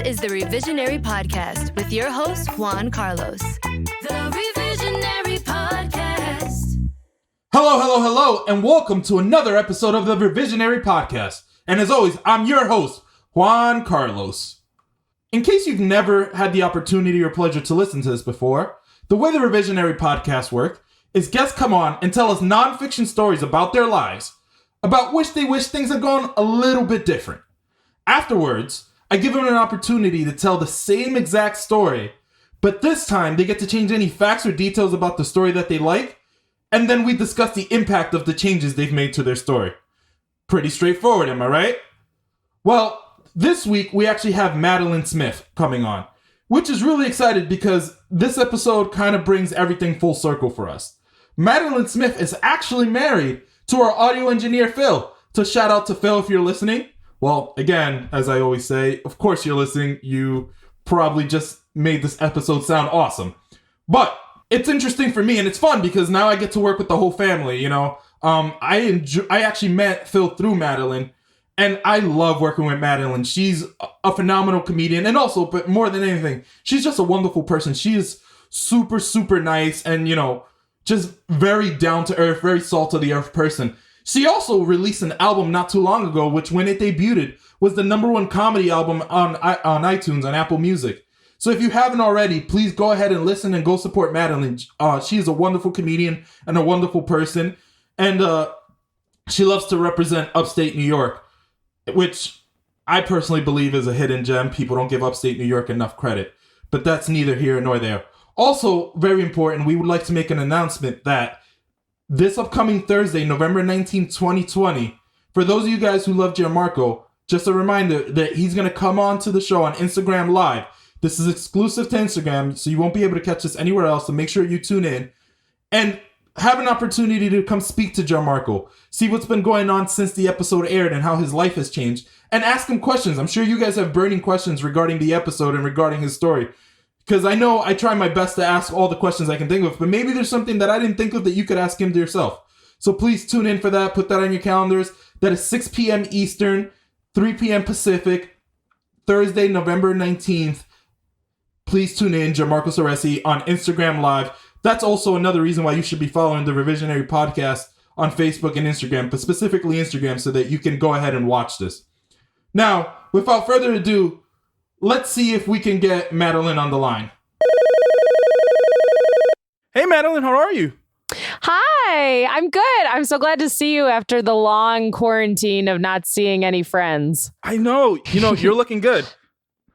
is the Revisionary Podcast with your host, Juan Carlos. The Revisionary Podcast. Hello, and welcome to another episode of the Revisionary Podcast. And as always, I'm your host, Juan Carlos. In case you've never had the opportunity or pleasure to listen to this before, the way the Revisionary Podcast works is guests come on and tell us nonfiction stories about their lives, about which they wish things had gone a little bit different. Afterwards, I give them an opportunity to tell the same exact story, but this time they get to change any facts or details about the story that they like, and then we discuss the impact of the changes they've made to their story. Pretty straightforward, am I right? Well, this week we actually have Madelein Smith coming on, which is really excited because this episode kind of brings everything full circle for us. Madelein Smith is actually married to our audio engineer, Phil. So shout out to Phil if you're listening. Well, again, as I always say, of course you're listening. You probably just made this episode sound awesome. But it's interesting for me and it's fun because now I get to work with the whole family, you know. I actually met Phil through Madelein, and I love working with Madelein. She's a phenomenal comedian, and also, but more than anything, she's just a wonderful person. She is super, super nice and, you know, just very down-to-earth, very salt-of-the-earth person. She also released an album not too long ago, which when it debuted, was the #1 comedy album on iTunes, on Apple Music. So if you haven't already, please go ahead and listen and go support Madelein. She is a wonderful comedian and a wonderful person. And she loves to represent upstate New York, which I personally believe is a hidden gem. People don't give upstate New York enough credit. But that's neither here nor there. Also, very important, we would like to make an announcement that this upcoming Thursday, November 19, 2020, for those of you guys who love Gianmarco, just a reminder that he's going to come on to the show on Instagram Live. This is exclusive to Instagram, so you won't be able to catch this anywhere else, so make sure you tune in and have an opportunity to come speak to Gianmarco, see what's been going on since the episode aired and how his life has changed, and ask him questions. I'm sure you guys have burning questions regarding the episode and regarding his story. Because I know I try my best to ask all the questions I can think of, but maybe there's something that I didn't think of that you could ask him to yourself. So please tune in for that. Put that on your calendars. That is 6 p.m. Eastern, 3 p.m. Pacific, Thursday, November 19th. Please tune in, Gianmarco Ceresi, on Instagram Live. That's also another reason why you should be following the Revisionary Podcast on Facebook and Instagram, but specifically Instagram, so that you can go ahead and watch this. Now, without further ado, let's see if we can get Madelein on the line. Hey, Madelein, how are you? Hi, I'm good. I'm so glad to see you after the long quarantine of not seeing any friends. I know. You know, you're looking good.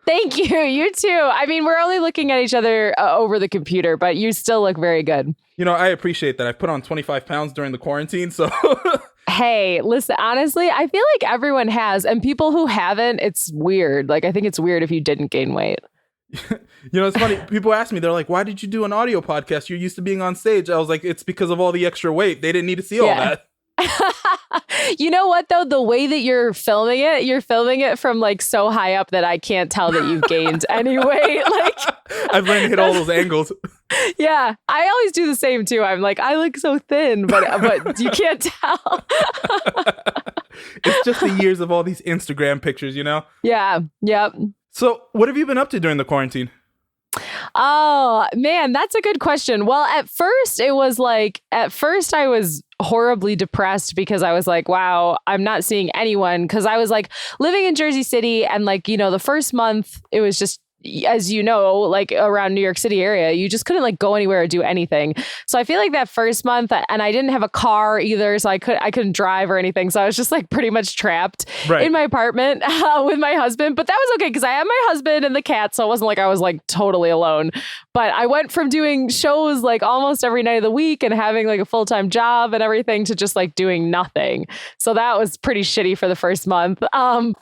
Thank you. You too. I mean, we're only looking at each other over the computer, but you still look very good. You know, I appreciate that. I put on 25 pounds during the quarantine, so... Hey, listen, honestly, I feel like everyone has, and people who haven't, it's weird. Like, I think it's weird if you didn't gain weight. You know, it's funny. People ask me, they're like, why did you do an audio podcast? You're used to being on stage. I was like, it's because of all the extra weight. They didn't need to see all that. You know what, though? The way that you're filming it from like so high up that I can't tell that you've gained any weight. Like, I've learned to hit all those angles. Yeah, I always do the same too. I'm like, I look so thin, but you can't tell. It's just the years of all these Instagram pictures, you know? Yeah, yep. So what have you been up to during the quarantine? Oh, man, that's a good question. Well, at first I was horribly depressed because I was like, wow, I'm not seeing anyone. Because I was like living in Jersey City, and like, you know, the first month it was just, as you know, like around New York City area, you just couldn't like go anywhere or do anything. So I feel like that first month, and I didn't have a car either, so I couldn't drive or anything. So I was just like pretty much trapped in my apartment with my husband. But that was okay because I had my husband and the cat, so it wasn't like I was like totally alone. But I went from doing shows like almost every night of the week and having like a full-time job and everything to just like doing nothing. So that was pretty shitty for the first month. I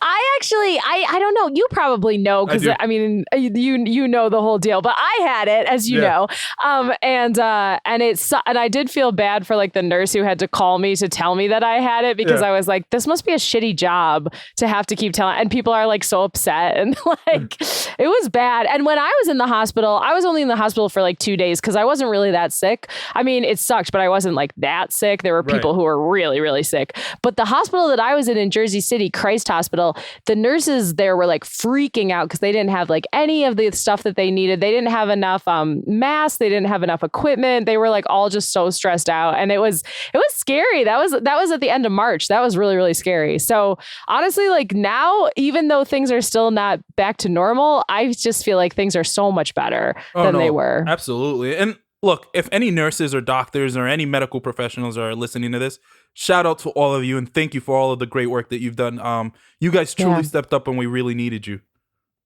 don't know. You probably know because I mean, you know the whole deal, but I had it, as you know. And I did feel bad for like the nurse who had to call me to tell me that I had it, because I was like, this must be a shitty job to have to keep telling, and people are like so upset, and like it was bad. And when I was in the hospital, I was only in the hospital for like 2 days because I wasn't really that sick. I mean, it sucked, but I wasn't like that sick. There were people who were really, really sick. But the hospital that I was in Jersey City, Christ Hospital, the nurses there were like freaking out because they didn't have like any of the stuff that they needed. They didn't have enough masks. They didn't have enough equipment. They were like all just so stressed out, and it was scary. That was at the end of March. That was really, really scary. So honestly, like now, even though things are still not back to normal, I just feel like things are so much better than they were. Absolutely. And look, if any nurses or doctors or any medical professionals are listening to this, shout out to all of you and thank you for all of the great work that you've done. You guys truly stepped up when we really needed you.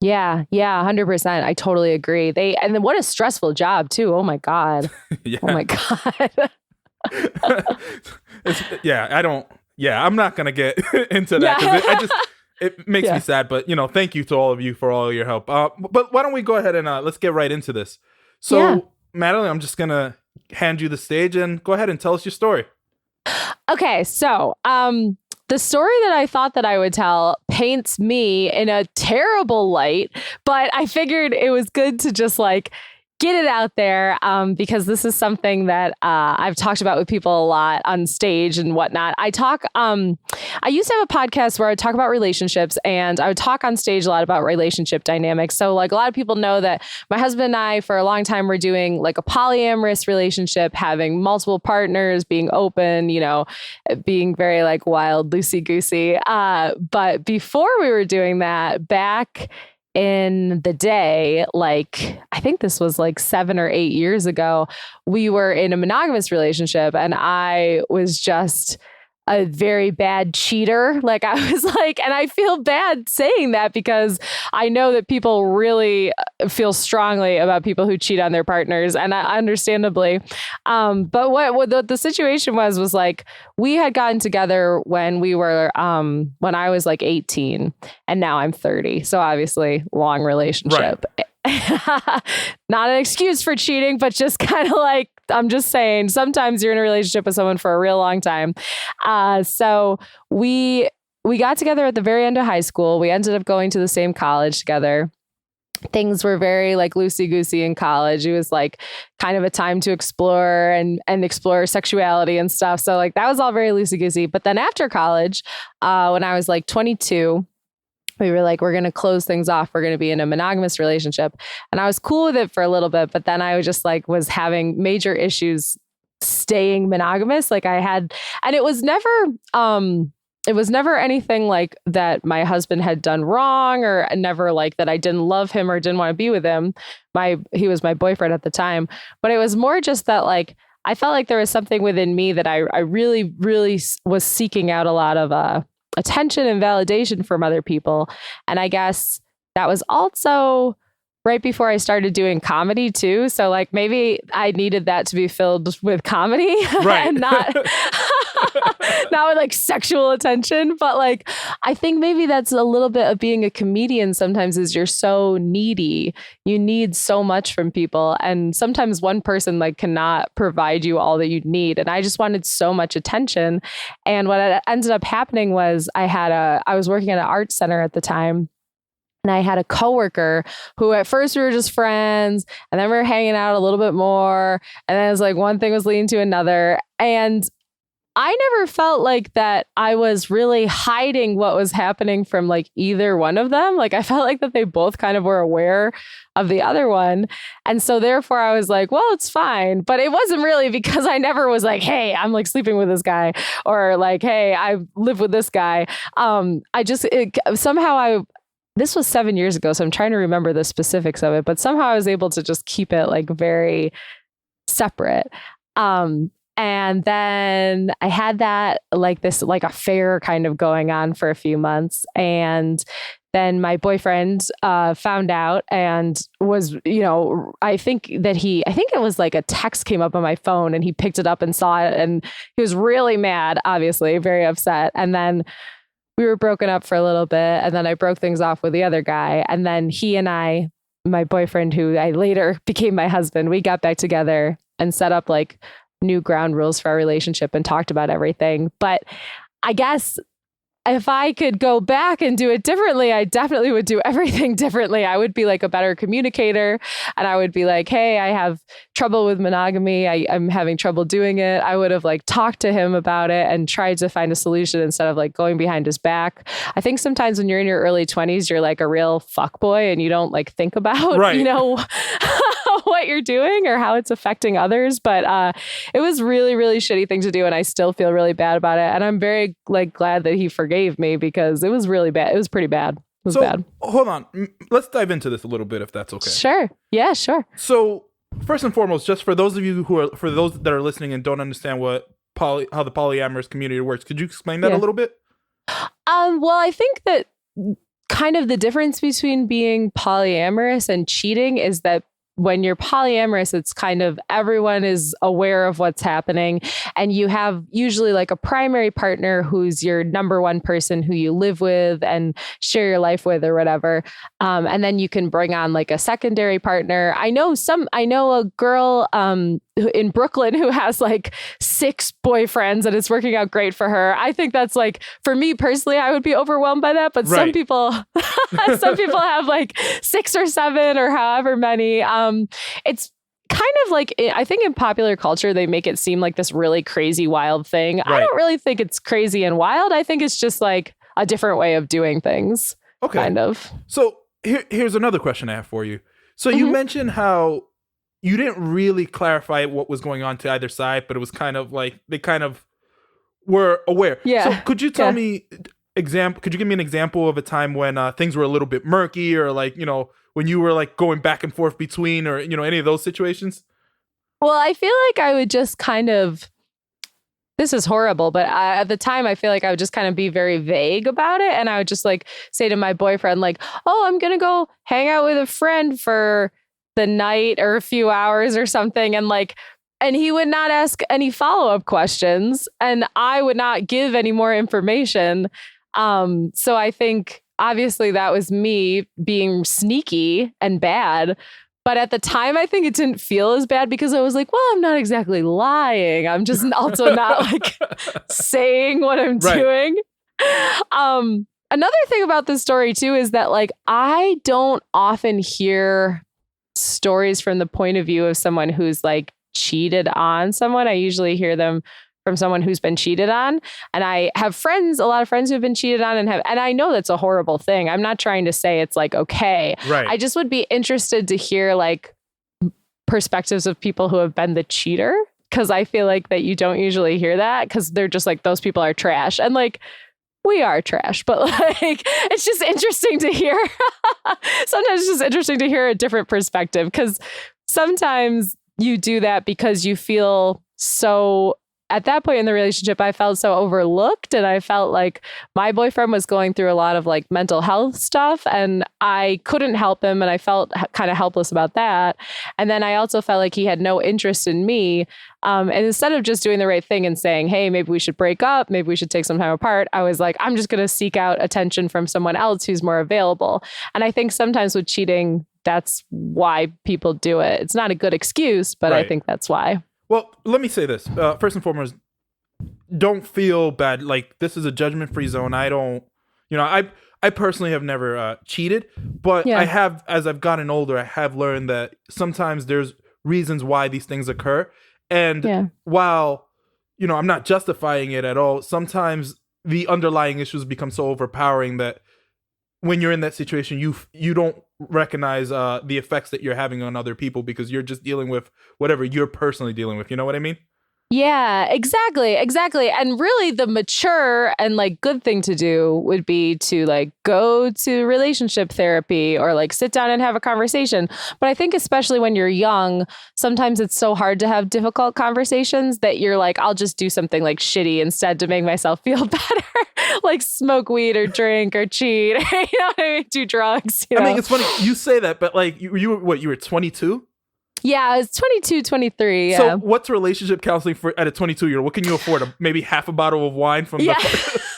Yeah, 100%. I totally agree. And then what a stressful job too. Oh my God. Oh my God. I'm not going to get into that because it makes me sad, but thank you to all of you for all your help. But why don't we go ahead and let's get right into this. So Madelein, I'm just going to hand you the stage and go ahead and tell us your story. Okay, so the story that I thought that I would tell paints me in a terrible light, but I figured it was good to just like get it out there because this is something that I've talked about with people a lot on stage and whatnot. I used to have a podcast where I would talk about relationships, and I would talk on stage a lot about relationship dynamics. So like a lot of people know that my husband and I for a long time were doing like a polyamorous relationship, having multiple partners, being open, being very like wild, loosey-goosey. But before we were doing that, back in the day, like I think this was like 7 or 8 years ago, we were in a monogamous relationship, and I was just a very bad cheater. Like I was like, and I feel bad saying that because I know that people really feel strongly about people who cheat on their partners, and understandably. But what the situation was like, we had gotten together when we were, when I was like 18 and now I'm 30. So obviously long relationship. Right. Not an excuse for cheating, but just kind of like, I'm just saying, sometimes you're in a relationship with someone for a real long time. So we got together at the very end of high school. We ended up going to the same college together. Things were very like loosey-goosey in college. It was like kind of a time to explore and explore sexuality and stuff. So like that was all very loosey-goosey. But then after college, when I was like 22, we were like, we're going to close things off. We're going to be in a monogamous relationship. And I was cool with it for a little bit, but then I was just like, was having major issues staying monogamous. Like I had, and it was never anything like that my husband had done wrong, or never like that I didn't love him or didn't want to be with him. He was my boyfriend at the time, but it was more just that like, I felt like there was something within me that I really, really was seeking out a lot of, attention and validation from other people. And I guess that was also right before I started doing comedy too. So like maybe I needed that to be filled with comedy, right? And not with like sexual attention. But like, I think maybe that's a little bit of being a comedian sometimes, is you're so needy. You need so much from people. And sometimes one person like cannot provide you all that you need. And I just wanted so much attention. And what ended up happening was I was working at an art center at the time. And I had a coworker who at first we were just friends, and then we were hanging out a little bit more. And then it was like one thing was leading to another. And I never felt like that I was really hiding what was happening from like either one of them. Like I felt like that they both kind of were aware of the other one. And so therefore I was like, well, it's fine. But it wasn't really, because I never was like, hey, I'm like sleeping with this guy, or like, hey, I live with this guy. This was 7 years ago, so I'm trying to remember the specifics of it, but somehow I was able to just keep it like very separate. And then I had that like this like affair kind of going on for a few months. And then my boyfriend found out and was, I think it was like a text came up on my phone, and he picked it up and saw it, and he was really mad, obviously very upset. And then we were broken up for a little bit, and then I broke things off with the other guy. And then he and I my boyfriend, who I later became my husband, we got back together and set up like new ground rules for our relationship and talked about everything. But I guess if I could go back and do it differently, I definitely would do everything differently. I would be like a better communicator, and I would be like, hey, I have trouble with monogamy. I'm having trouble doing it. I would have like talked to him about it and tried to find a solution instead of like going behind his back. I think sometimes when you're in your early 20s, you're like a real fuckboy and you don't like think about, what you're doing or how it's affecting others. But it was really, really shitty thing to do. And I still feel really bad about it. And I'm very like glad that he forgave me because it was really bad. It was pretty bad. It was bad. Hold on. Let's dive into this a little bit if that's okay. Sure. Yeah, sure. So first and foremost, just for those of you for those that are listening and don't understand how the polyamorous community works, could you explain that a little bit? Well, I think that kind of the difference between being polyamorous and cheating is that when you're polyamorous, it's kind of everyone is aware of what's happening. And you have usually like a primary partner who's your number one person who you live with and share your life with or whatever. And then you can bring on like a secondary partner. I know a girl in Brooklyn who has like 6 boyfriends and it's working out great for her. I think that's like, for me personally, I would be overwhelmed by that. But some people have like 6 or 7 or however many. It's kind of like, I think in popular culture, they make it seem like this really crazy, wild thing. Right. I don't really think it's crazy and wild. I think it's just like a different way of doing things. Okay. Kind of. So here's another question I have for you. So you mentioned how you didn't really clarify what was going on to either side, but it was kind of like they kind of were aware. Yeah. So could you tell me could you give me an example of a time when things were a little bit murky or like, when you were like going back and forth between or, any of those situations? Well, I feel like I would just kind of, this is horrible, but at the time I feel like I would just kind of be very vague about it. And I would just like say to my boyfriend, like, oh, I'm going to go hang out with a friend for the night or a few hours or something. And he would not ask any follow-up questions and I would not give any more information. So I think obviously that was me being sneaky and bad. But at the time, I think it didn't feel as bad because I was like, well, I'm not exactly lying. I'm just also not like saying what I'm doing. Another thing about this story, too, is that like I don't often hear stories from the point of view of someone who's like cheated on someone. I usually hear them from someone who's been cheated on. And I have a lot of friends who've been cheated on and I know that's a horrible thing. I'm not trying to say it's like, okay. Right. I just would be interested to hear like perspectives of people who have been the cheater. Cause I feel like that you don't usually hear that because they're just like, those people are trash. And like, we are trash, but like, it's just interesting to hear. Sometimes it's just interesting to hear a different perspective because sometimes you do that because you feel so. At that point in the relationship, I felt so overlooked and I felt like my boyfriend was going through a lot of like mental health stuff and I couldn't help him and I felt kind of helpless about that. And then I also felt like he had no interest in me. And instead of just doing the right thing and saying, hey, maybe we should break up, maybe we should take some time apart, I was like, I'm just going to seek out attention from someone else who's more available. And I think sometimes with cheating, that's why people do it. It's not a good excuse, but I think that's why. Well, let me say this. First and foremost, don't feel bad. Like, this is a judgment-free zone. I don't, I personally have never cheated, but I have, as I've gotten older, I have learned that sometimes there's reasons why these things occur. And while, I'm not justifying it at all, sometimes the underlying issues become so overpowering that when you're in that situation, you don't recognize the effects that you're having on other people because you're just dealing with whatever you're personally dealing with. You know what I mean? Yeah, exactly. And really the mature and like good thing to do would be to like go to relationship therapy or like sit down and have a conversation. But I think especially when you're young, sometimes it's so hard to have difficult conversations that you're like, I'll just do something like shitty instead to make myself feel better. Like smoke weed or drink or cheat, do drugs. I mean, it's funny you say that, but like you were 22? Yeah, I was 22, 23. Yeah. So what's relationship counseling for at a 22-year-old? What can you afford? Maybe half a bottle of wine from the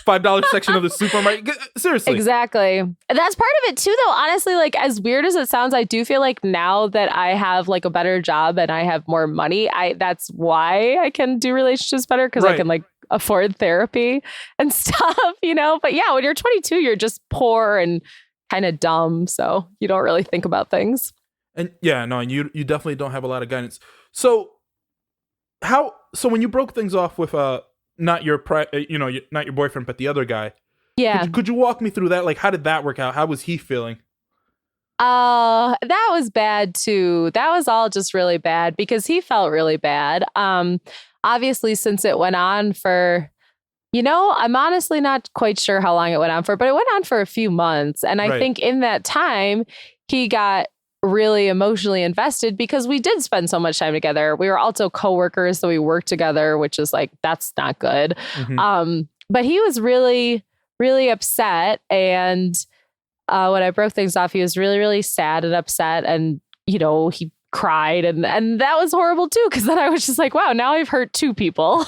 $5 section of the supermarket. Seriously. Exactly. And that's part of it too, though. Honestly, like as weird as it sounds, I do feel like now that I have like a better job and I have more money, that's why I can do relationships better because I can like afford therapy and stuff, you know? But yeah, when you're 22, you're just poor and kind of dumb. So you don't really think about things. And yeah, no, and you definitely don't have a lot of guidance. So when you broke things off with not your not your boyfriend, but the other guy. Yeah. Could you walk me through that? Like, how did that work out? How was he feeling? That was bad too. That was all just really bad because he felt really bad. Obviously, since it went on for, I'm honestly not quite sure how long it went on for, but it went on for a few months. And I think in that time, he got really emotionally invested because we did spend so much time together. We were also coworkers, so we worked together, which is like, that's not good. Mm-hmm. But he was really, really upset. And when I broke things off, he was really, really sad and upset. And, he cried and that was horrible too. Cause then I was just like, wow, now I've hurt two people.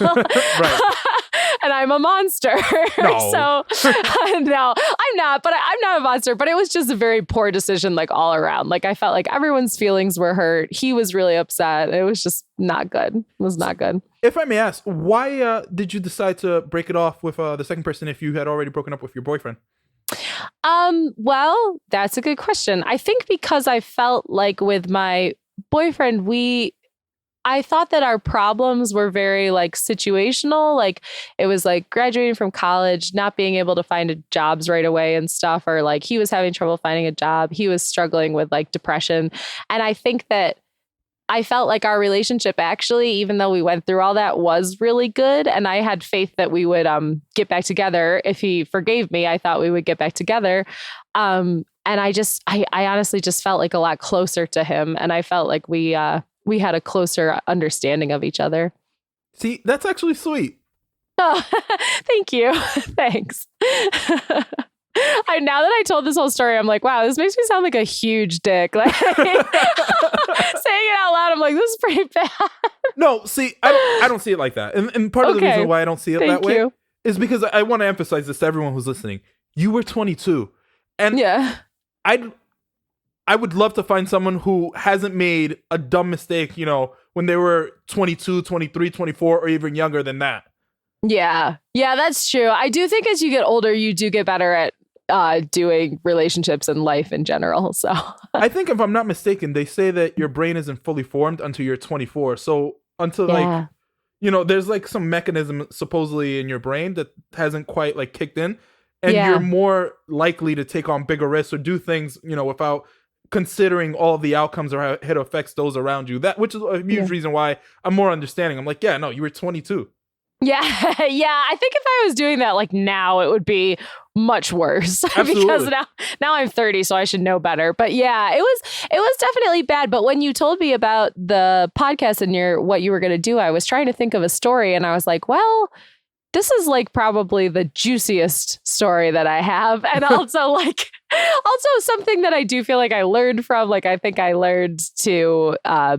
And I'm a monster. No. So no, I'm not, but I'm not a monster, but it was just a very poor decision, like all around. Like I felt like everyone's feelings were hurt. He was really upset. It was just not good. It was not good. If I may ask, why did you decide to break it off with the second person if you had already broken up with your boyfriend? Well, that's a good question. I think because I felt like with my boyfriend, I thought that our problems were very like situational. Like it was like graduating from college, not being able to find jobs right away and stuff, or like he was having trouble finding a job. He was struggling with like depression. And I think that I felt like our relationship actually, even though we went through all that, was really good. And I had faith that we would get back together. If he forgave me, I thought we would get back together. And I honestly just felt like a lot closer to him. And I felt like we had a closer understanding of each other. See, that's actually sweet. Oh, thank you. Thanks. Now that I told this whole story, I'm like, wow, this makes me sound like a huge dick. Like saying it out loud, I'm like, this is pretty bad. No, see, I don't see it like that. And part of the reason why I don't see it that way is because I want to emphasize this to everyone who's listening. You were 22. And yeah. I would love to find someone who hasn't made a dumb mistake, when they were 22, 23, 24, or even younger than that. Yeah. Yeah, that's true. I do think as you get older, you do get better at doing relationships and life in general. So I think if I'm not mistaken, they say that your brain isn't fully formed until you're 24. So until there's like some mechanism supposedly in your brain that hasn't quite like kicked in. And you're more likely to take on bigger risks or do things, without considering all the outcomes or how it affects those around you. Which is a huge reason why I'm more understanding. I'm like, yeah, no, you were 22. Yeah. Yeah. I think if I was doing that like now, it would be much worse. Because now I'm 30, so I should know better. But yeah, it was definitely bad. But when you told me about the podcast and what you were going to do, I was trying to think of a story and I was like, well, this is like probably the juiciest story that I have. And also something that I do feel like I learned from, like, I think I learned to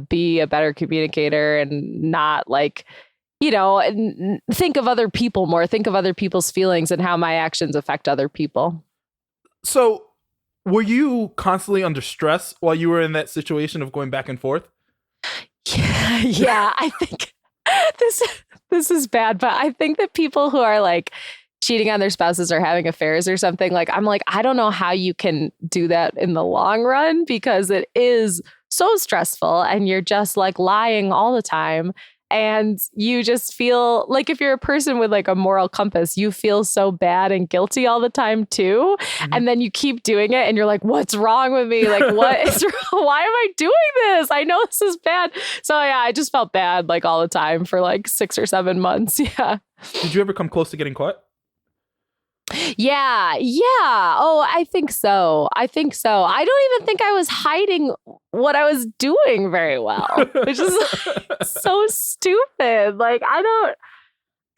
be a better communicator and not like, think of other people more, think of other people's feelings and how my actions affect other people. So were you constantly under stress while you were in that situation of going back and forth? Yeah, I think this is bad, but I think that people who are like cheating on their spouses or having affairs or something, like, I'm like, I don't know how you can do that in the long run because it is so stressful and you're just like lying all the time. And you just feel like if you're a person with like a moral compass, you feel so bad and guilty all the time too. Mm-hmm. And then you keep doing it and you're like, what's wrong with me? Like, why am I doing this? I know this is bad. So yeah, I just felt bad like all the time for like 6 or 7 months. Yeah. Did you ever come close to getting caught? Yeah. Oh, I think so. I don't even think I was hiding what I was doing very well, which is like, so stupid. Like, I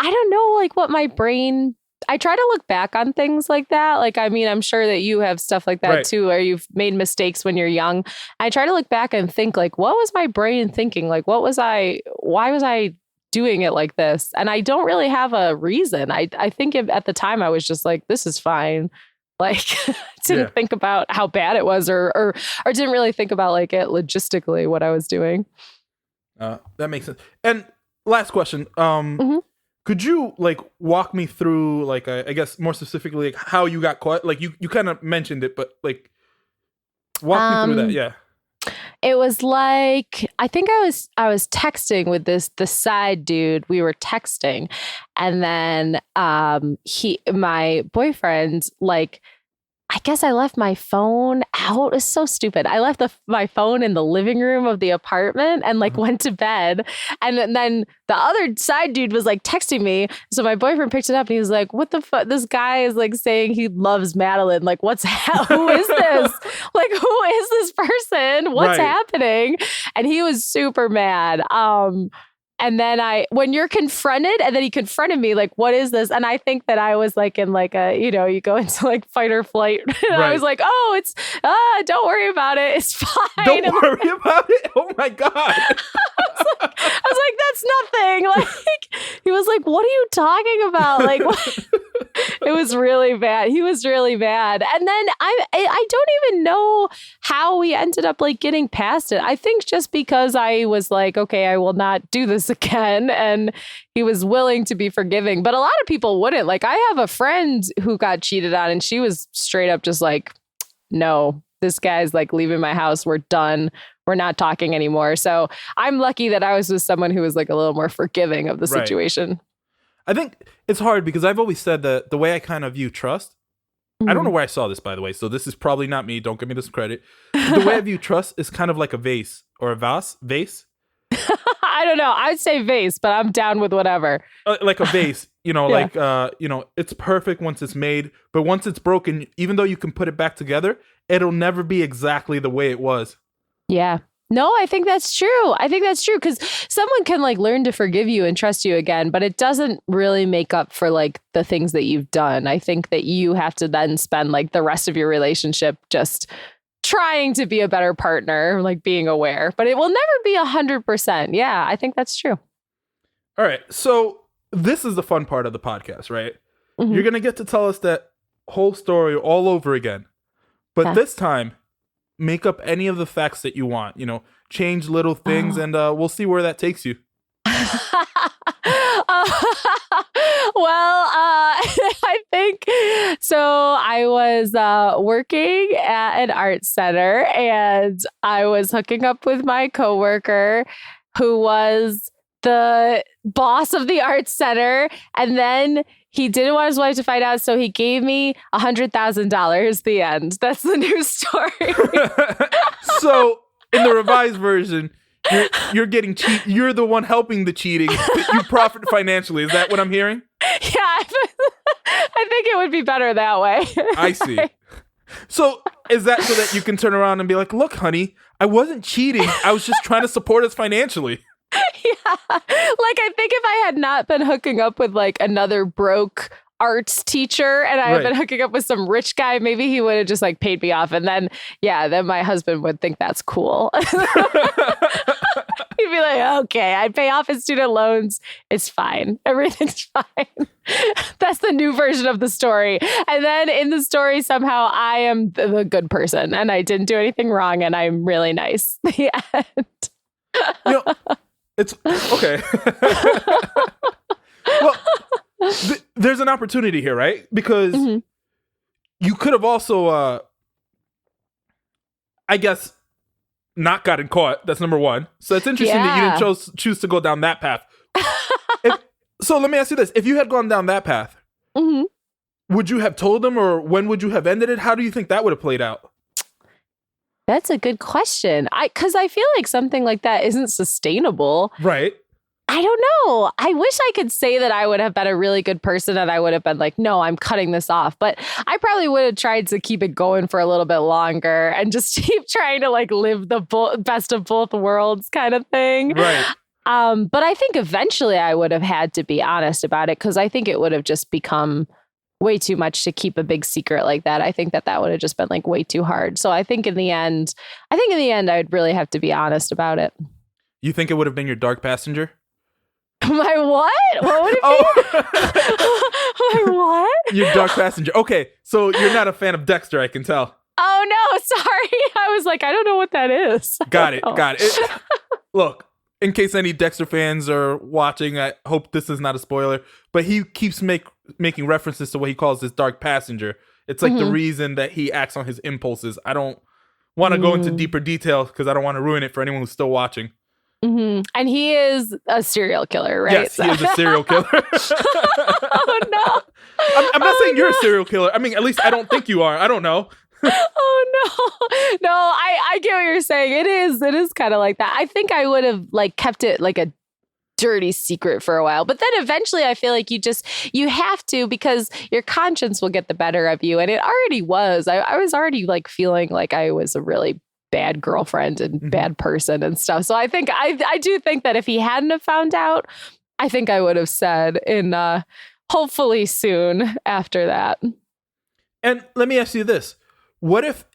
don't know, like what my brain, I try to look back on things like that. Like, I mean, I'm sure that you have stuff like that too, where you've made mistakes when you're young. I try to look back and think like, what was my brain thinking? Like, why was I doing it like this. And I don't really have a reason. I think at the time I was just like, this is fine. Like, didn't think about how bad it was or didn't really think about like it logistically, what I was doing. That makes sense. And last question. Could you like walk me through like, I guess more specifically, like how you got caught? Like you kind of mentioned it, but like walk me through that. Yeah. It was like, I think I was texting with the side dude. We were texting, and then my boyfriend, like, I guess I left my phone out. It's so stupid. I left my phone in the living room of the apartment and like went to bed. And then the other side dude was like texting me. So my boyfriend picked it up and he was like, what the fuck? This guy is like saying he loves Madeleine. Like, who is this? Like, who is this person? What's happening? And he was super mad. And then when you're confronted, and then he confronted me, like, what is this? And I think that I was like in like a, you go into like fight or flight. And I was like, oh, don't worry about it. It's fine. Don't worry about it. Oh my God. I was like, that's nothing. Like, he was like, what are you talking about? Like, what? It was really bad. He was really bad. And then I don't even know how we ended up like getting past it. I think just because I was like, okay, I will not do this again. And he was willing to be forgiving. But a lot of people wouldn't. Like, I have a friend who got cheated on and she was straight up just like, no, this guy's like leaving my house. We're done. We're not talking anymore. So I'm lucky that I was with someone who was like a little more forgiving of the situation. I think it's hard because I've always said that the way I kind of view trust, I don't know where I saw this, by the way, so this is probably not me. Don't give me this credit. The way I view trust is kind of like a vase or a vase. I don't know. I'd say vase, but I'm down with whatever. Like a vase, like, it's perfect once it's made, but once it's broken, even though you can put it back together, it'll never be exactly the way it was. Yeah. No, I think that's true. Because someone can like learn to forgive you and trust you again, but it doesn't really make up for like the things that you've done. I think that you have to then spend like the rest of your relationship just trying to be a better partner, like being aware, but it will never be 100%. Yeah, I think that's true. All right. So this is the fun part of the podcast, right? Mm-hmm. You're going to get to tell us that whole story all over again. But this time, make up any of the facts that you want, change little things, and we'll see where that takes you. I think so. I was working at an art center and I was hooking up with my coworker who was the boss of the art center. And then he didn't want his wife to find out, so he gave me $100,000. The end. That's the news story. So in the revised version, you're getting cheat. You're the one helping the cheating. You profit financially. Is that what I'm hearing? Yeah, I think it would be better that way. I see. So is that so that you can turn around and be like, look, honey, I wasn't cheating. I was just trying to support us financially. Yeah. Like, I think if I had not been hooking up with like another broke arts teacher and I had been hooking up with some rich guy, maybe he would have just like paid me off. And then, then my husband would think that's cool. He'd be like, okay, I'd pay off his student loans. It's fine. Everything's fine. That's the new version of the story. And then in the story, somehow I am the good person and I didn't do anything wrong and I'm really nice. The end. It's okay. Well, there's an opportunity here, right? Because you could have also, I guess, not gotten caught. That's number one. So it's interesting that you didn't choose to go down that path. So let me ask you this. If you had gone down that path, would you have told them, or when would you have ended it? How do you think that would have played out? That's a good question. Because I feel like something like that isn't sustainable. Right. I don't know. I wish I could say that I would have been a really good person and I would have been like, no, I'm cutting this off. But I probably would have tried to keep it going for a little bit longer and just keep trying to like live the best of both worlds kind of thing. Right. But I think eventually I would have had to be honest about it because I think it would have just become way too much to keep a big secret like that. I think that would have just been like way too hard. So I think in the end, I'd really have to be honest about it. You think it would have been your dark passenger? My what? What would it be? My what? Your dark passenger. Okay, so you're not a fan of Dexter, I can tell. Oh, no, sorry. I was like, I don't know what that is. Got it. Look, in case any Dexter fans are watching, I hope this is not a spoiler, but he keeps making references to what he calls his dark passenger. It's like the reason that he acts on his impulses. I don't want to go into deeper detail because I don't want to ruin it for anyone who's still watching. Mm-hmm. And he is a serial killer, right? Yes, he is a serial killer. Oh, no. I'm not saying you're a serial killer. I mean, at least I don't think you are. I don't know. Oh, no. No, I get what you're saying. It is kind of like that. I think I would have like kept it like a dirty secret for a while. But then eventually I feel like you have to, because your conscience will get the better of you. And it already was. I was already like feeling like I was a really bad girlfriend and bad person and stuff. So I think I do think that if he hadn't have found out, I think I would have said in hopefully soon after that. And let me ask you this. What if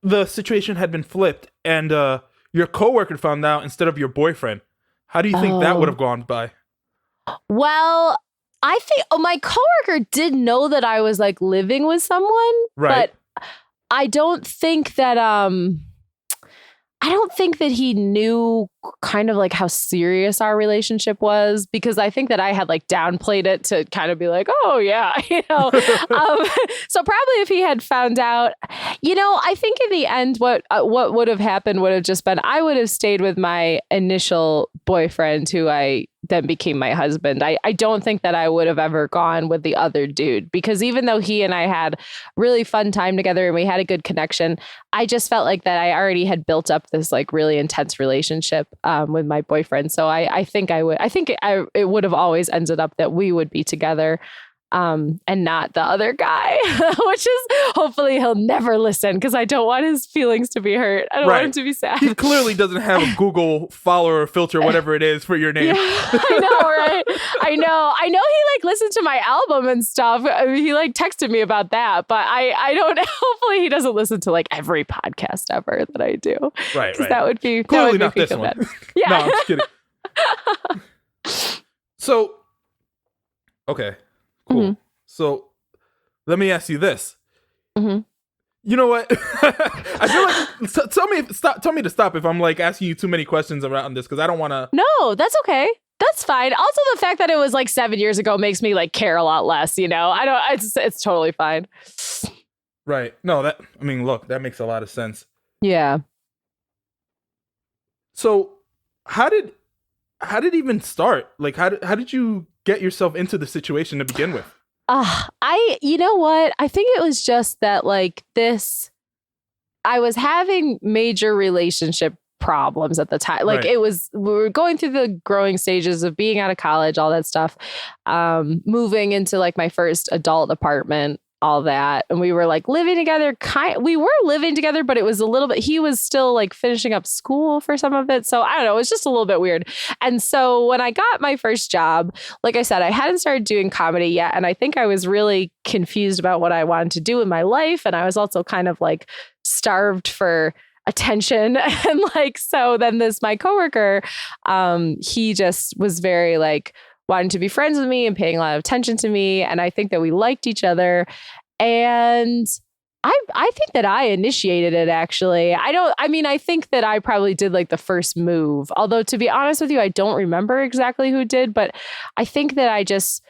the situation had been flipped and your coworker found out instead of your boyfriend? How do you think that would have gone by? Well, I think my coworker did know that I was like living with someone, right. But I don't think that he knew kind of like how serious our relationship was, because I think that I had like downplayed it to kind of be like, oh yeah, you know. So probably if he had found out, you know, I think in the end, what would have happened would have just been I would have stayed with my initial boyfriend, who I then became my husband. I don't think that I would have ever gone with the other dude, because even though he and I had really fun time together and we had a good connection, I just felt like that I already had built up this like really intense relationship with my boyfriend. So I think it would have always ended up that we would be together. And not the other guy, which is hopefully he'll never listen, because I don't want his feelings to be hurt. I don't want him to be sad. He clearly doesn't have a Google follower filter, whatever it is, for your name. Yeah, I know, right? I know he like listened to my album and stuff. I mean, he like texted me about that, but I don't. Hopefully he doesn't listen to like every podcast ever that I do. Right. That would be clearly not this one. Yeah. No, I'm just kidding. So, okay. Cool. Mm-hmm. So let me ask you this. Mm-hmm. You know what? I feel like tell me to stop if I'm like asking you too many questions around this, because I don't want to. No, that's okay. That's fine. Also, the fact that it was like 7 years ago makes me like care a lot less. You know, I don't. It's totally fine. Right. No, look, that makes a lot of sense. Yeah. So how did it even start? Like, how did you get yourself into the situation to begin with? You know what? I think it was just that like I was having major relationship problems at the time. Like we were going through the growing stages of being out of college, all that stuff, moving into like my first adult apartment, all that. And we were like living together. We were living together, but it was a little bit, he was still like finishing up school for some of it. So I don't know, it was just a little bit weird. And so when I got my first job, like I said, I hadn't started doing comedy yet. And I think I was really confused about what I wanted to do in my life. And I was also kind of like starved for attention. And like, so then my coworker, he just was very like, wanting to be friends with me and paying a lot of attention to me. And I think that we liked each other. And I think that I initiated it, actually. I think that I probably did like the first move. Although, to be honest with you, I don't remember exactly who did, but I think that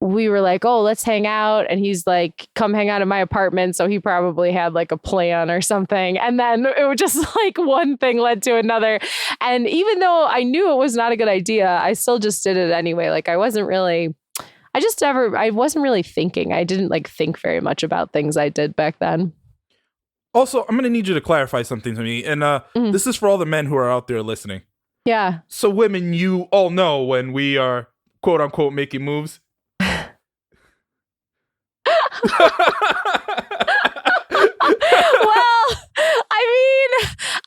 we were like, oh, let's hang out. And he's like, come hang out in my apartment. So he probably had like a plan or something. And then it was just like one thing led to another. And even though I knew it was not a good idea, I still just did it anyway. Like I wasn't really thinking. I didn't like think very much about things I did back then. Also, I'm going to need you to clarify something to me. And this is for all the men who are out there listening. Yeah. So women, you all know when we are quote unquote making moves. Well,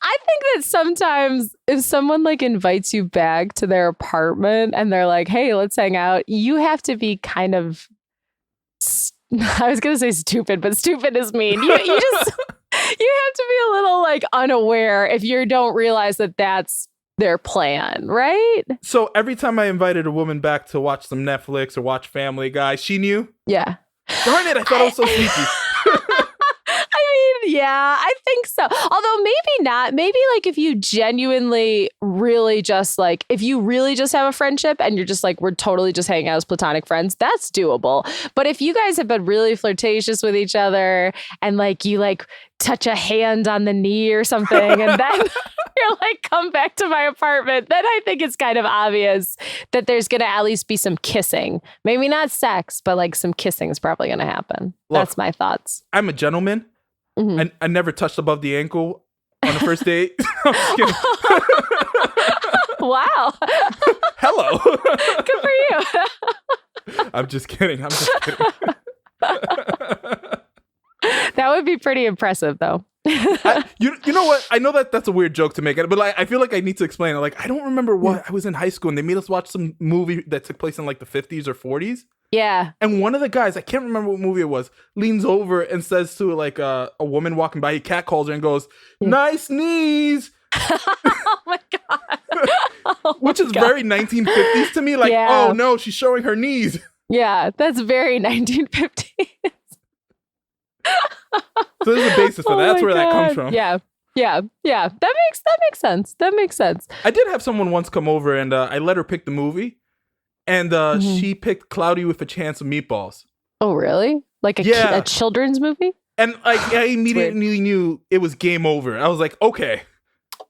I think that sometimes if someone like invites you back to their apartment and they're like, hey, let's hang out, you have to be kind of, I was going to say stupid, but stupid is mean. You just, you have to be a little like unaware if you don't realize that that's their plan, right? So every time I invited a woman back to watch some Netflix or watch Family Guy, she knew? Yeah. Darn it, I thought I was so sneaky. I mean, yeah, I think so. Although maybe not. Maybe like if you genuinely really just like, if you really just have a friendship and you're just like, we're totally just hanging out as platonic friends, that's doable. But if you guys have been really flirtatious with each other and like you like touch a hand on the knee or something and then you're like, come back to my apartment, then I think it's kind of obvious that there's going to at least be some kissing. Maybe not sex, but like some kissing is probably going to happen. Look, that's my thoughts. I'm a gentleman. Mm-hmm. I never touched above the ankle on the first date. I'm just kidding. Wow. Hello. Good for you. I'm just kidding. That would be pretty impressive, though. You know what? I know that's a weird joke to make, but I feel like I need to explain it. Like, I don't remember what I was in high school and they made us watch some movie that took place in like the 50s or 40s. Yeah. And one of the guys, I can't remember what movie it was, leans over and says to like a woman walking by, he catcalls her and goes, "Nice knees." Oh my God. Which is very 1950s to me. Like, oh no, she's showing her knees. Yeah, that's very 1950s. So there's a basis for that. That's where that comes from. Yeah. That makes sense. That makes sense. I did have someone once come over and I let her pick the movie. And she picked Cloudy with a Chance of Meatballs. Oh, really? Like a children's movie? And like I immediately knew it was game over. I was like, okay.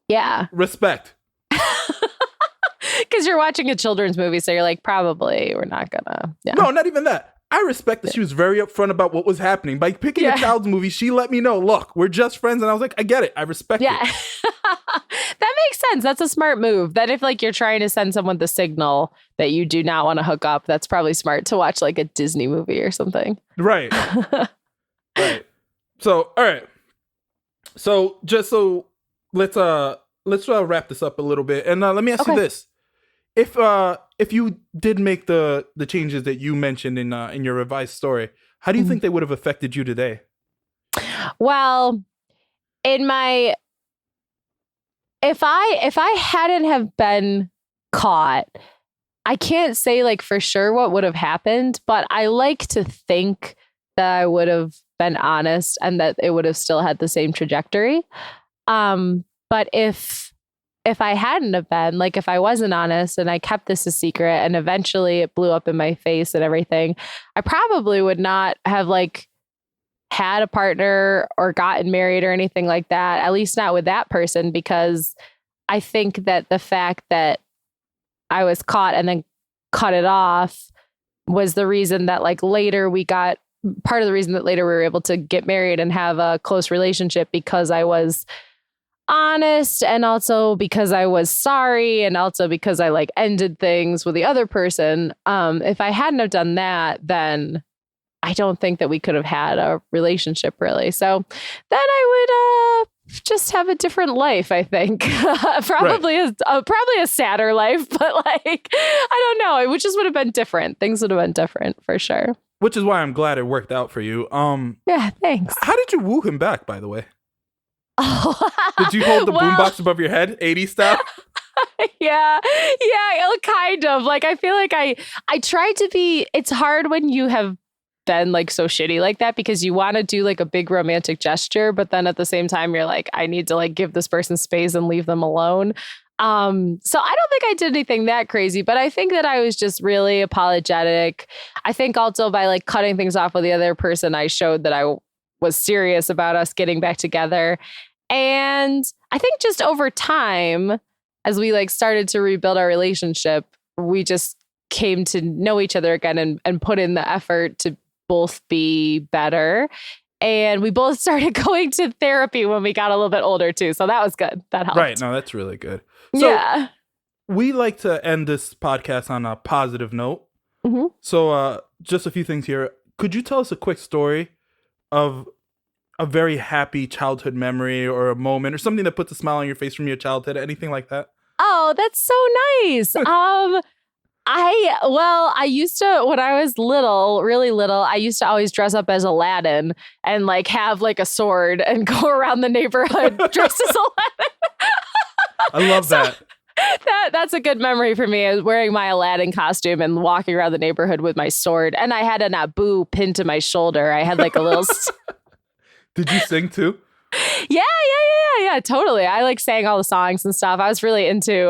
Yeah. Respect. Because you're watching a children's movie, so you're like, probably we're not gonna. Yeah. No, not even that. I respect that she was very upfront about what was happening. By picking a child's movie, she let me know, look, we're just friends. And I was like, I get it. I respect it. That makes sense. That's a smart move. That if like you're trying to send someone the signal that you do not want to hook up, that's probably smart to watch like a Disney movie or something. Right. Right. So, all right. So let's wrap this up a little bit. And let me ask you this. If you did make the changes that you mentioned in your revised story, how do you think they would have affected you today? Well, if I hadn't have been caught, I can't say like for sure what would have happened, but I like to think that I would have been honest and that it would have still had the same trajectory. But if I hadn't have been, like if I wasn't honest and I kept this a secret and eventually it blew up in my face and everything, I probably would not have like had a partner or gotten married or anything like that, at least not with that person, because I think that the fact that I was caught and then cut it off was the reason that like later part of the reason that later we were able to get married and have a close relationship, because I was honest and also because I was sorry and also because I like ended things with the other person. If I hadn't have done that, then I don't think that we could have had a relationship really. So then I would just have a different life, I think. Probably a sadder life, but like, I don't know. It just would have been different. Things would have been different for sure. Which is why I'm glad it worked out for you. Yeah, thanks. How did you woo him back, by the way? Did you hold the boombox above your head, 80s style? Yeah, kind of. Like, I feel like I tried to be, it's hard when you have been like so shitty like that, because you want to do like a big romantic gesture, but then at the same time, you're like, I need to like give this person space and leave them alone. So I don't think I did anything that crazy, but I think that I was just really apologetic. I think also by like cutting things off with the other person, I showed that I was serious about us getting back together. And I think just over time, as we like started to rebuild our relationship, we just came to know each other again and put in the effort to both be better. And we both started going to therapy when we got a little bit older too. So that was good. That helped. Right. No, that's really good. So yeah. We like to end this podcast on a positive note. Mm-hmm. So just a few things here. Could you tell us a quick story of a very happy childhood memory or a moment or something that puts a smile on your face from your childhood? Anything like that? Oh, that's so nice. I used to, when I was little, really little, I used to always dress up as Aladdin and like have like a sword and go around the neighborhood dressed as Aladdin. I love that. That's a good memory for me. I was wearing my Aladdin costume and walking around the neighborhood with my sword. And I had an Abu pinned to my shoulder. I had like a little... Did you sing too? Yeah, totally. I like sang all the songs and stuff. I was really into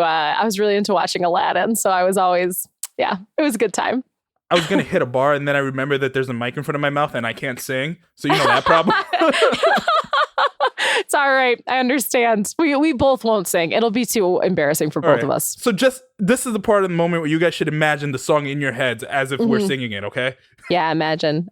watching Aladdin. So I was always, it was a good time. I was going to hit a bar and then I remember that there's a mic in front of my mouth and I can't sing. So you know that problem. It's all right. I understand. We both won't sing. It'll be too embarrassing for both of us. So this is the part of the moment where you guys should imagine the song in your heads as if we're singing it, okay? Yeah, imagine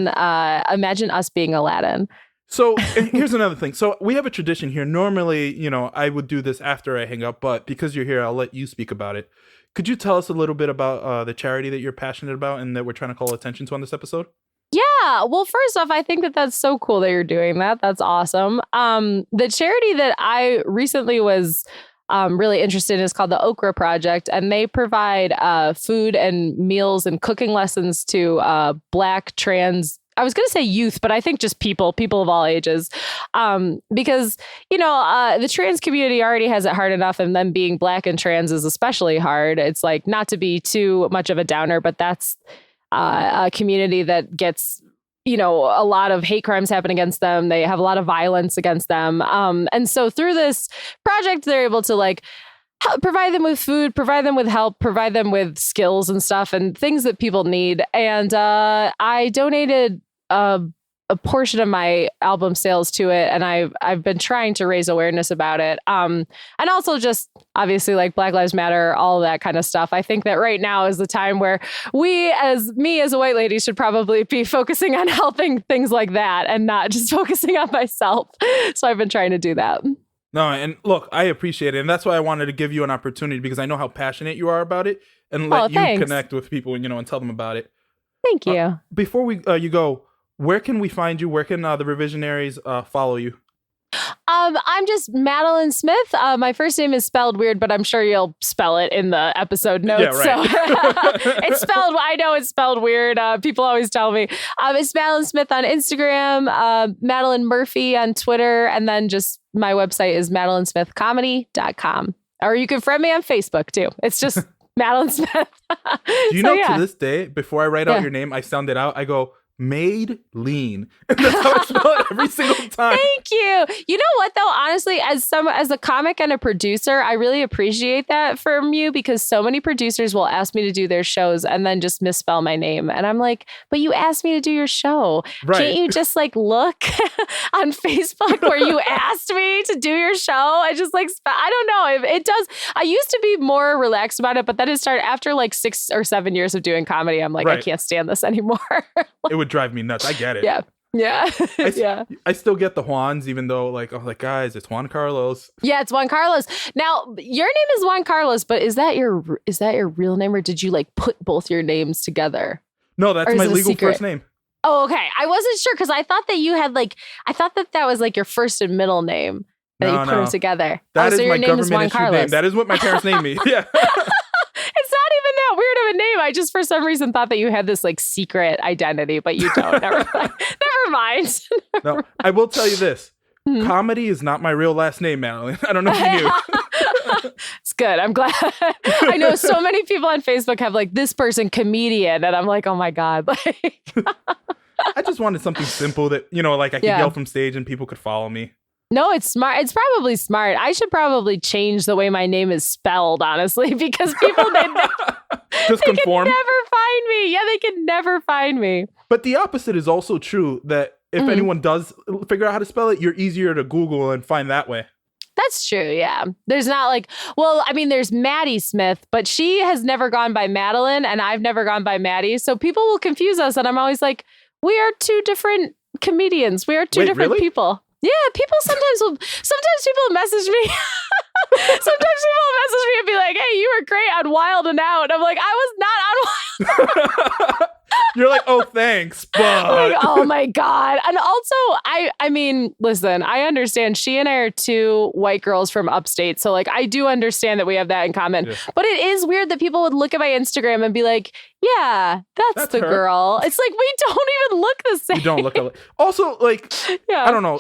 us being Aladdin. So here's another thing. So we have a tradition here. Normally, I would do this after I hang up, but because you're here, I'll let you speak about it. Could you tell us a little bit about the charity that you're passionate about and that we're trying to call attention to on this episode? Yeah. Well, first off, I think that that's so cool that you're doing that. That's awesome. The charity that I recently was really interested in is called the Okra Project, and they provide food and meals and cooking lessons to Black, trans, I was going to say youth, but I think just people of all ages, because, the trans community already has it hard enough. And then being Black and trans is especially hard. It's like, not to be too much of a downer, but that's a community that gets, a lot of hate crimes happen against them. They have a lot of violence against them. And so through this project, they're able to provide them with food, provide them with help, provide them with skills and stuff and things that people need. And I donated a portion of my album sales to it, and I've been trying to raise awareness about it. And also just obviously Black Lives Matter, all of that kind of stuff. I think that right now is the time where me as a white lady should probably be focusing on helping things like that and not just focusing on myself. So I've been trying to do that. No, and look, I appreciate it. And that's why I wanted to give you an opportunity because I know how passionate you are about it and let you connect with people and tell them about it. Thank you. Before you go, where can we find you? Where can the Revisionaries follow you? I'm just Madelein Smith. My first name is spelled weird, but I'm sure you'll spell it in the episode notes. Yeah, right. So it's spelled, I know it's spelled weird. People always tell me. It's Madelein Smith on Instagram, Madeleine Murphy on Twitter, and then just my website is madeleinsmithcomedy.com. Or you can friend me on Facebook too. It's just Madelein Smith. Do you know to this day, before I write out your name, I sound it out. I go, Made lean. And that's how I spell it every single time. Thank you. You know what though? Honestly, as a comic and a producer, I really appreciate that from you because so many producers will ask me to do their shows and then just misspell my name. And I'm like, but you asked me to do your show. Right. Can't you just look on Facebook where you asked me to do your show? I just I don't know. It does. I used to be more relaxed about it, but then it started after 6 or 7 years of doing comedy. I'm like, I can't stand this anymore. It would drive me nuts. I get it. Yeah. I still get the Juans, even though guys, it's Juan Carlos. Yeah, it's Juan Carlos. Now, your name is Juan Carlos, but is that your real name, or did you put both your names together? No, that's my legal first name. Oh, okay. I wasn't sure because I thought that you had I thought that was your first and middle name that you put them together. That is so my your name government is Juan issued Carlos. name. That is what my parents named me. Yeah. It's not even that weird of a name. I just for some reason thought that you had this secret identity, but you don't. Never mind. No, I will tell you this. Comedy is not my real last name, Madeleine. I don't know if you knew. It's good. I'm glad. I know so many people on Facebook have this person comedian, and I'm like, oh my God. I just wanted something simple that, I could yell from stage and people could follow me. No, it's smart. It's probably smart. I should probably change the way my name is spelled, honestly, because people can never find me. Yeah, they can never find me. But the opposite is also true, that if anyone does figure out how to spell it, you're easier to Google and find that way. That's true, yeah. There's not there's Maddie Smith, but she has never gone by Madeleine, and I've never gone by Maddie. So people will confuse us, and I'm always like, we are two different comedians. We are two different people. Yeah, sometimes people message me. Sometimes people message me and be like, hey, you were great on Wild and Out. I'm like, I was not on Wild. You're like, oh, thanks. But oh my God. And also, I mean, listen, I understand she and I are two white girls from upstate. So I do understand that we have that in common. Yeah. But it is weird that people would look at my Instagram and be like, yeah, that's the her girl. It's we don't even look the same. You don't look alike. Also, I don't know,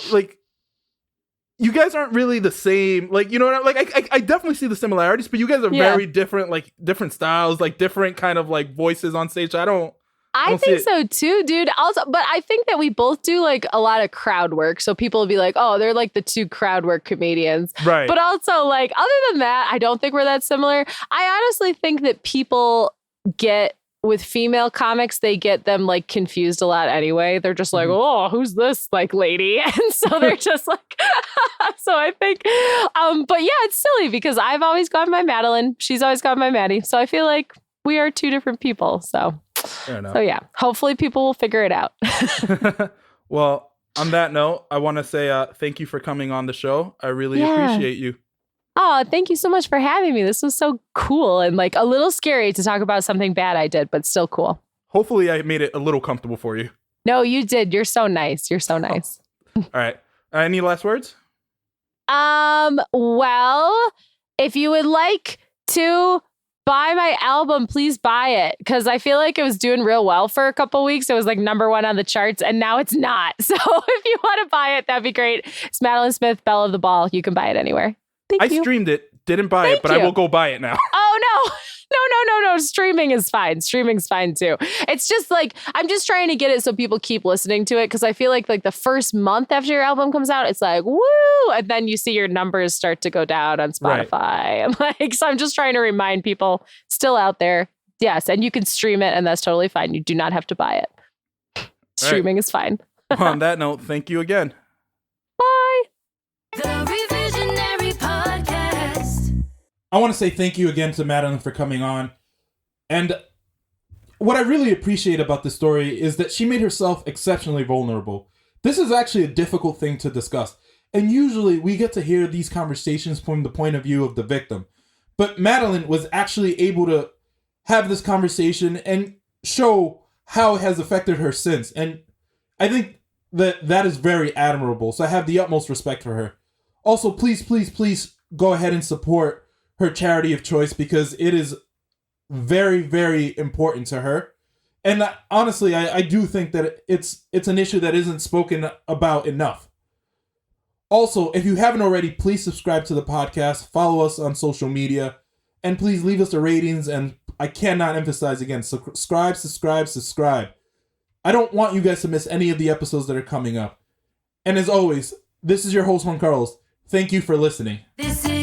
you guys aren't really the same. Like, you know what? I definitely see the similarities, but you guys are very different, like different styles, like different kind of like voices on stage. I think so too, dude. Also, but I think that we both do like a lot of crowd work. So people will be like, oh, they're like the two crowd work comedians. Right. But also, like, other than that, I don't think we're that similar. I honestly think that people get with female comics, they get them like confused a lot anyway. They're just like, oh, who's this like lady? And so they're just like, so I think, but yeah, it's silly because I've always gone by Madeleine. She's always gone by Maddie. So I feel like we are two different people. So yeah, hopefully people will figure it out. Well, on that note, I want to say thank you for coming on the show. I really appreciate you. Oh, thank you so much for having me. This was so cool and like a little scary to talk about something bad I did, but still cool. Hopefully I made it a little comfortable for you. No, you did. You're so nice. You're so nice. All right. Any last words? Well, if you would like to buy my album, please buy it. Because I feel like it was doing real well for a couple weeks. It was like #1 on the charts and now it's not. So if you want to buy it, that'd be great. It's Madeleine Smith, Belle of the Ball. You can buy it anywhere. Thank you. I streamed it, didn't buy it, but I will go buy it now. Oh, no. No. Streaming is fine. Streaming's fine too. It's just like, I'm just trying to get it so people keep listening to it. Cause I feel like the first month after your album comes out, it's like, woo. And then you see your numbers start to go down on Spotify. Right. And like, so I'm just trying to remind people still out there. Yes. And you can stream it and that's totally fine. You do not have to buy it. Streaming is fine. On that note, thank you again. Bye. The Revisionary Podcast. I want to say thank you again to Madeleine for coming on. And what I really appreciate about this story is that she made herself exceptionally vulnerable. This is actually a difficult thing to discuss. And usually we get to hear these conversations from the point of view of the victim. But Madeleine was actually able to have this conversation and show how it has affected her since. And I think that is very admirable. So I have the utmost respect for her. Also, please go ahead and support her charity of choice because it is very, very important to her. And honestly, I do think that it's an issue that isn't spoken about enough. Also, if you haven't already, please subscribe to the podcast, follow us on social media, and please leave us a ratings. And I cannot emphasize again, subscribe. I don't want you guys to miss any of the episodes that are coming up. And as always, this is your host, Juan Carlos. Thank you for listening. This is